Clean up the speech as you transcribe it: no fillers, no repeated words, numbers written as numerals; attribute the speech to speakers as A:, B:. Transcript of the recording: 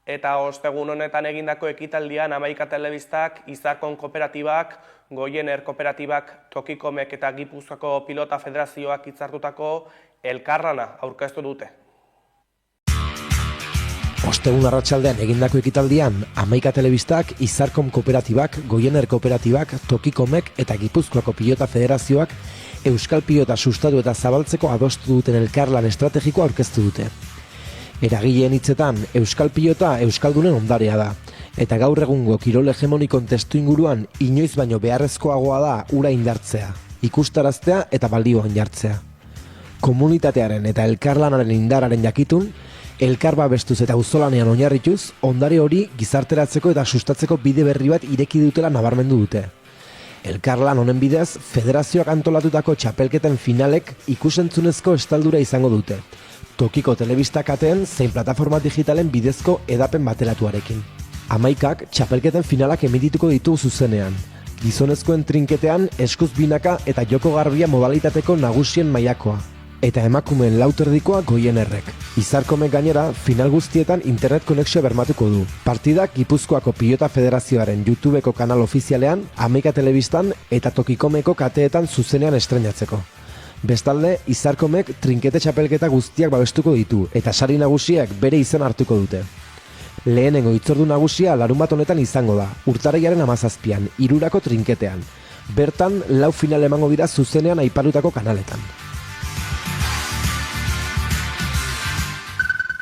A: Eta ostegun honetan egindako ekitaldian Hamaika Telebistak, Izarkon Kooperatibak, Goiener Kooperatibak, Tokikomek eta Gipuzkoako Pilota Federazioak hitzartutako elkarlana aurkeztu dute.
B: Ostegun arratsaldean egindako ekitaldian, Hamaika Telebistak, Izarkon Kooperatibak, Goiener Kooperatibak, Tokikomek eta Gipuzkoako Pilota Federazioak Euskal Pilota sustatu eta zabaltzeko adostu duten elkarlan estrategikoa aurkeztu dute. Eragileen hitzetan, Euskal Pilota Euskaldunen ondarea da, eta gaur egungo kirol hegemonikon testuinguruan inoiz baino beharrezkoagoa da hura indartzea, ikustaraztea eta balioan jartzea. Komunitatearen eta elkarlanaren indararen jakitun, elkar babestuz eta auzolanean oinarrituz, ondare hori gizarteratzeko eta sustatzeko bide berri bat ireki dutela nabarmendu dute. Elkarlan honen bidez, federazioak antolatutako txapelketen finalek ikusentzunezko estaldura izango dute, tokiko telebista kateen zein plataforma digitalen bidezko edapen bateratuarekin. Hamaikak txapelketen finalak emitituko ditu zuzenean, gizonezkoen trinketean eskuz binaka eta joko garbia modalitateko nagusien mailakoa, eta emakumeen lauterdikoa Goienerrek. Izarkomek gainera, final guztietan internet konexioa bermatuko du. Partidak Gipuzkoako Pilota Federazioaren YouTubeko kanal ofizialean, Hamaika Telebistan eta Tokikomeko kateetan zuzenean estreinatzeko. Bestalde, Izarkomek trinkete txapelketa guztiak babestuko ditu, eta sari nagusiak bere izen hartuko dute. Lehenengo hitzordu nagusia larunbat honetan izango da, urtarrilaren 17an, 3 trinketean. Bertan, 4 final emango dira zuzenean aipatutako kanaletan.